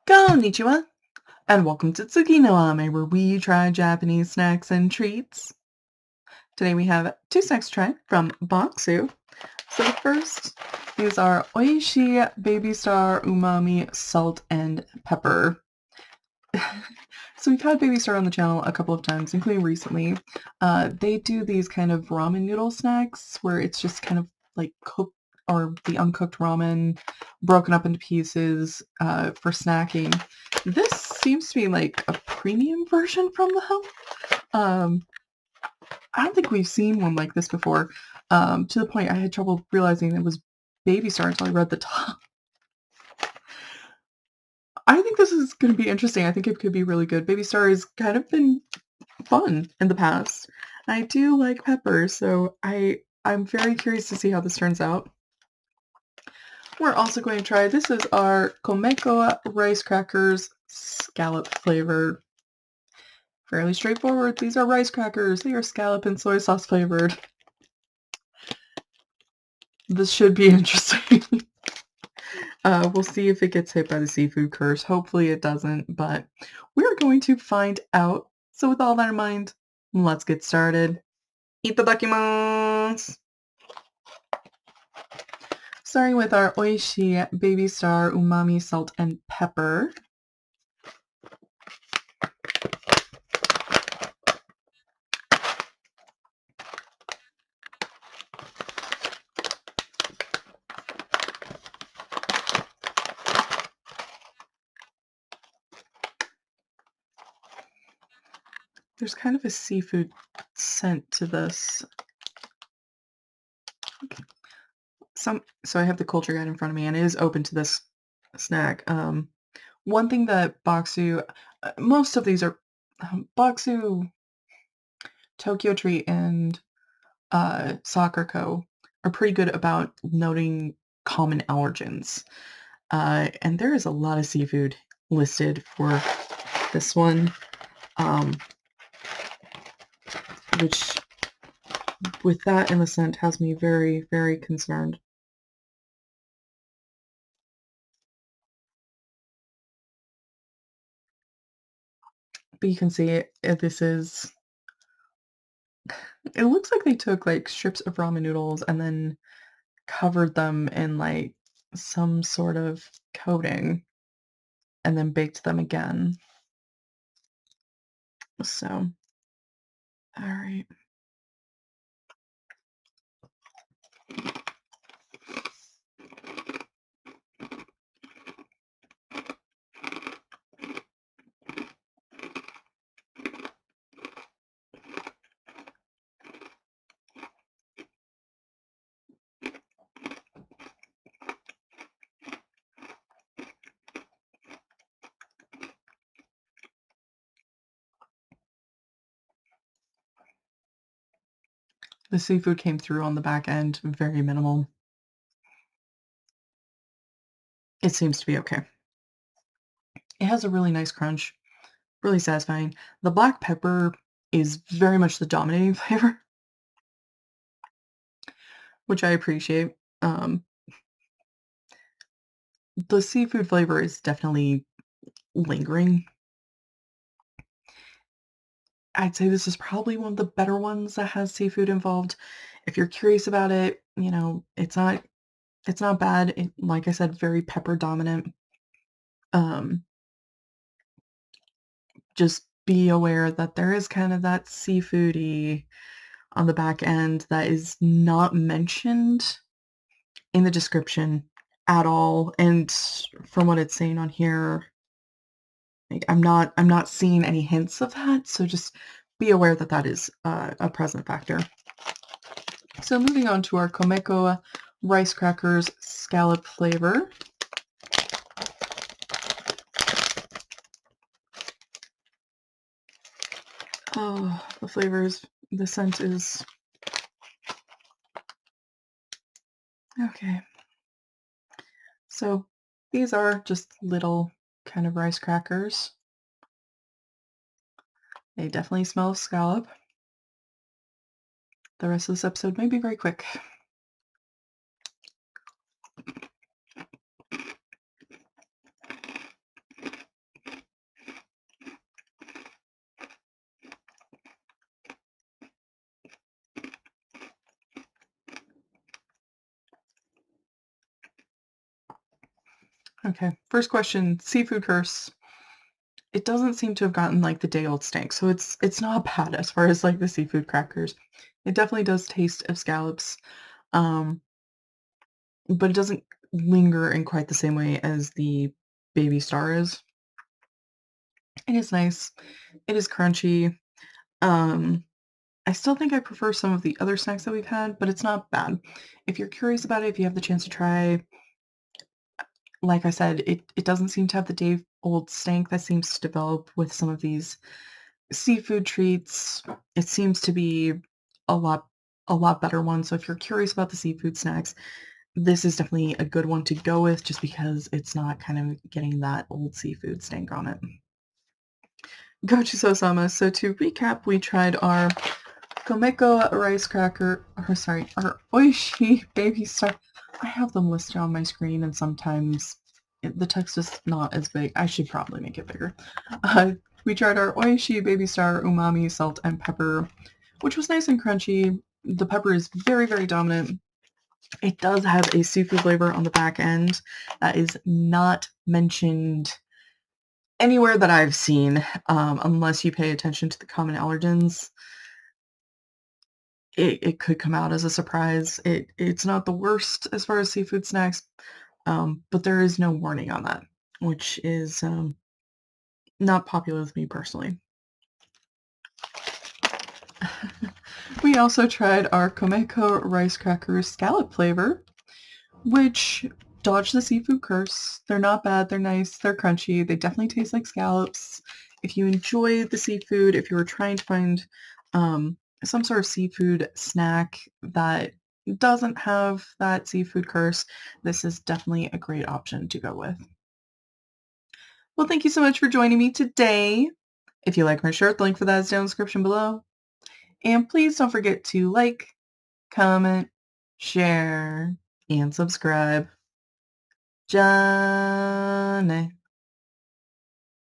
Konnichiwa, and welcome to Tsuki no Ame, where we try Japanese snacks and treats. Today we have two snacks to try from Boxu. So the first, these are Oishii Baby Star Umami Salt and Pepper. So we've had Baby Star on the channel a couple of times, including recently. They do these kind of ramen noodle snacks where it's just kind of like cooked or the uncooked ramen broken up into pieces for snacking. This seems to be like a premium version from them. Um, I don't think we've seen one like this before. To the point I had trouble realizing it was Baby Star until I read the top. I think this is going to be interesting. I think it could be really good. Baby Star has kind of been fun in the past. I do like peppers, so I'm very curious to see how this turns out. We're also going to try, this is our Komekko rice crackers, scallop flavored. Fairly straightforward. These are rice crackers. They are scallop and soy sauce flavored. This should be interesting. We'll see if it gets hit by the seafood curse. Hopefully it doesn't, but we're going to find out. So with all that in mind, let's get started. Itadakimasu! Starting with our Oishii Baby Star Umami Salt and Pepper. There's kind of a seafood scent to this. So I have the culture guide in front of me, and it is open to this snack. One thing that Boxu, most of these are Boxu, Tokyo Treat, and Soccer Co. are pretty good about noting common allergens. And there is a lot of seafood listed for this one, which, with that in the scent, has me very, very concerned. But you can see this is, it looks like they took like strips of ramen noodles and then covered them in like some sort of coating and then baked them again. So, all right. The seafood came through on the back end, very minimal. It seems to be okay. It has a really nice crunch, really satisfying. The black pepper is very much the dominating flavor, which I appreciate. The seafood flavor is definitely lingering. I'd say this is probably one of the better ones that has seafood involved. If you're curious about it, it's not bad. Like I said, very pepper dominant. Um, just be aware that there is kind of that seafoody on the back end that is not mentioned in the description at all. And from what it's saying on here, like, I'm not seeing any hints of that. So just be aware that that is a present factor. So moving on to our Komekko rice crackers scallop flavor. Oh, the flavors, the scent is okay. So these are just little kind of rice crackers. They definitely smell of scallop. The rest of this episode may be very quick. Okay, first question, seafood curse. It doesn't seem to have gotten, like, the day-old stank, so it's not bad as far as, like, the seafood crackers. It definitely does taste of scallops, um, but it doesn't linger in quite the same way as the Baby Star is. It is nice. It is crunchy. Um, I still think I prefer some of the other snacks that we've had, but it's not bad. If you're curious about it, if you have the chance to try, like I said, it doesn't seem to have the day-old stank that seems to develop with some of these seafood treats. It seems to be a lot a lot better one, so if you're curious about the seafood snacks, this is definitely a good one to go with just because it's not kind of getting that old seafood stank on it. Gochu-sama. So to recap, we tried our Komekko rice cracker, or sorry, our Oishii baby star. I have them listed on my screen, and sometimes the text is not as big. I should probably make it bigger. Uh, we tried our Oishii baby star umami salt and pepper, which was nice and crunchy. The pepper is very, very dominant. It does have a seafood flavor on the back end that is not mentioned anywhere that I've seen, unless you pay attention to the common allergens. It could come out as a surprise. It's not the worst as far as seafood snacks, but there is no warning on that, which is, not popular with me personally. We also tried our Komekko rice crackers scallop flavor, which dodge the seafood curse. They're not bad, they're nice, they're crunchy, they definitely taste like scallops. If you enjoy the seafood, if you were trying to find, some sort of seafood snack that doesn't have that seafood curse, this is definitely a great option to go with. Well, thank you so much for joining me today. If you like my shirt, the link for that is down in the description below. And please don't forget to like, comment, share, and subscribe. Johnny.